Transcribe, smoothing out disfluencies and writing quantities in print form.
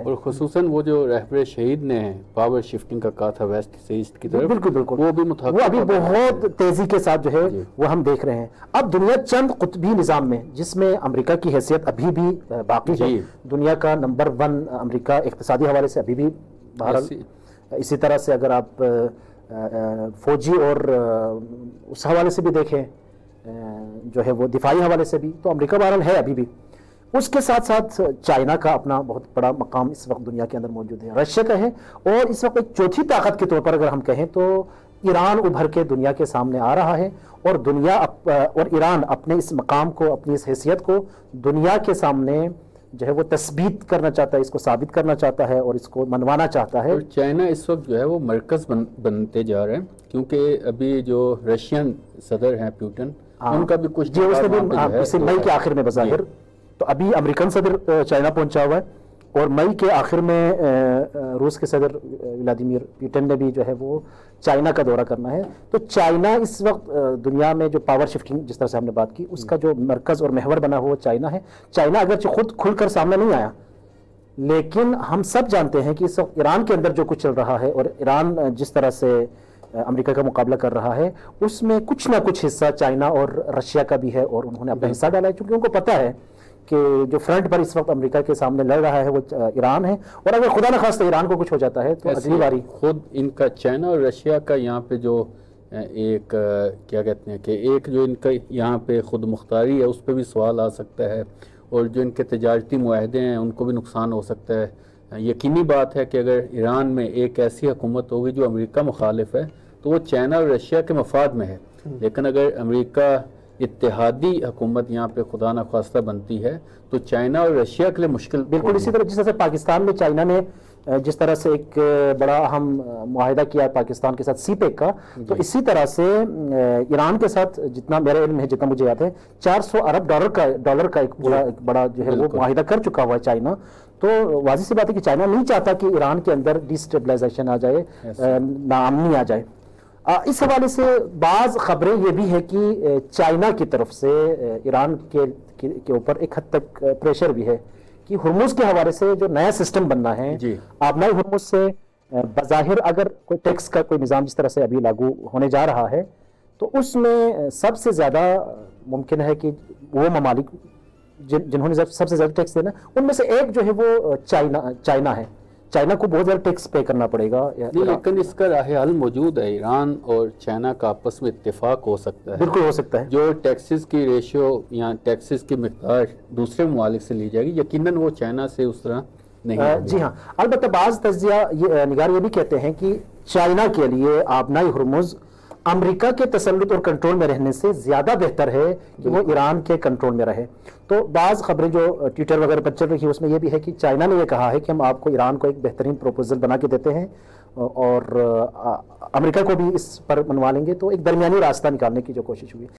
اور خصوصاً وہ جو رہبر شہید نے پاور شفٹنگ کا کہا تھا ویسٹ سے ایسٹ کی طرف، بالکل بالکل، وہ بھی متحرک، وہ ابھی بہت تیزی کے ساتھ جو ہے وہ ہم دیکھ رہے ہیں۔ اب دنیا چند قطبی نظام میں، جس میں امریکہ کی حیثیت ابھی بھی باقی ہے، دنیا کا نمبر 1 امریکہ اقتصادی حوالے سے ابھی بھی، بہرحال اسی طرح سے اگر آپ فوجی اور اس حوالے سے بھی دیکھیں جو ہے وہ دفاعی حوالے سے بھی، تو امریکہ بہرحال ہے ابھی بھی۔ اس کے ساتھ ساتھ چائنا کا اپنا بہت بڑا مقام اس وقت دنیا کے اندر موجود ہے، رشیا کا ہے، اور اس وقت ایک چوتھی طاقت کے طور پر اگر ہم کہیں تو ایران ابھر کے دنیا کے سامنے آ رہا ہے، اور دنیا اور ایران اپنے اس مقام کو، اپنی اس حیثیت کو دنیا کے سامنے جو ہے وہ تثبیت کرنا چاہتا ہے، اس کو ثابت کرنا چاہتا ہے اور اس کو منوانا چاہتا ہے۔ اور چائنا اس وقت جو ہے وہ مرکز بنتے جا رہے ہیں، کیونکہ ابھی جو رشین صدر ہیں پیوٹن، ان کا بھی کچھ جی، اس نے بھی اسی مئی کے آخر میں بظاہر، تو ابھی امریکن صدر چائنا پہنچا ہوا ہے، اور مئی کے آخر میں روس کے صدر ولادیمیر پوٹن نے بھی جو ہے وہ چائنا کا دورہ کرنا ہے۔ تو چائنا اس وقت دنیا میں جو پاور شفٹنگ جس طرح سے ہم نے بات کی، اس کا جو مرکز اور محور بنا ہوا چائنا ہے۔ چائنا اگرچہ خود کھل کر سامنے نہیں آیا، لیکن ہم سب جانتے ہیں کہ اس وقت ایران کے اندر جو کچھ چل رہا ہے، اور ایران جس طرح سے امریکہ کا مقابلہ کر رہا ہے، اس میں کچھ نہ کچھ حصہ چائنا اور رشیا کا بھی ہے، اور انہوں نے اپنا حصہ ڈالا ہے، چونکہ ان کو پتہ ہے کہ جو فرنٹ پر اس وقت امریکہ کے سامنے لڑ رہا ہے وہ ایران ہے، اور اگر خدا نخواستہ ایران کو کچھ ہو جاتا ہے تو اگلی باری خود ان کا چائنا اور رشیا کا یہاں پہ جو ایک کیا کہتے ہیں کہ ایک جو ان کا یہاں پہ خود مختاری ہے، اس پہ بھی سوال آ سکتا ہے، اور جو ان کے تجارتی معاہدے ہیں ان کو بھی نقصان ہو سکتا ہے۔ یقینی بات ہے کہ اگر ایران میں ایک ایسی حکومت ہوگی جو امریکہ مخالف ہے تو وہ چائنا اور رشیا کے مفاد میں ہے، لیکن اگر امریکہ اتحادی حکومت یہاں پہ خدا نخواستہ بنتی ہے تو چائنا اور رشیا کے لیے مشکل۔ بالکل اسی طرح جس طرح سے پاکستان میں چائنا نے جس طرح سے ایک بڑا اہم معاہدہ کیا ہے پاکستان کے ساتھ سی پیک کا، تو اسی طرح سے ایران کے ساتھ جتنا میرا علم ہے، جتنا مجھے یاد ہے، 400 ارب ڈالر کا ایک بڑا جو ہے وہ معاہدہ کر چکا ہوا ہے چائنا۔ تو واضح سی بات ہے کہ چائنا نہیں چاہتا کہ ایران کے اندر ڈی اسٹیبلائزیشن آ جائے، ناامنی آ جائے۔ اس حوالے سے بعض خبریں یہ بھی ہے کہ چائنا کی طرف سے ایران کے اوپر ایک حد تک پریشر بھی ہے کہ ہرمز کے حوالے سے جو نیا سسٹم بننا ہے، آبنائی ہرمز سے بظاہر اگر کوئی ٹیکس کا کوئی نظام جس طرح سے ابھی لاگو ہونے جا رہا ہے، تو اس میں سب سے زیادہ ممکن ہے کہ وہ ممالک جنہوں نے سب سے زیادہ ٹیکس دینا، ان میں سے ایک جو ہے وہ چائنا ہے۔ چائنا کو بہت زیادہ ٹیکس پے کرنا پڑے گا، لیکن اس کا راہ حل موجود ہے۔ ایران اور چائنا کا آپس میں اتفاق ہو سکتا ہے، بالکل ہو سکتا ہے، جو ٹیکسز کی ریشیو یا ٹیکسز کی مقدار دوسرے ممالک سے لی جائے گی، یقیناً وہ چائنا سے اس طرح نہیں۔ جی ہاں، البتہ بعض تجزیہ نگار یہ بھی کہتے ہیں کہ چائنا کے لیے آبنائی ہرمز امریکہ کے تسلط اور کنٹرول میں رہنے سے زیادہ بہتر ہے کہ وہ ایران کے کنٹرول میں رہے۔ تو بعض خبریں جو ٹویٹر وغیرہ پر چل رہی ہیں اس میں یہ بھی ہے کہ چائنا نے یہ کہا ہے کہ ہم آپ کو ایران کو ایک بہترین پروپوزل بنا کے دیتے ہیں، اور امریکہ کو بھی اس پر منوا لیں گے، تو ایک درمیانی راستہ نکالنے کی جو کوشش ہوئی۔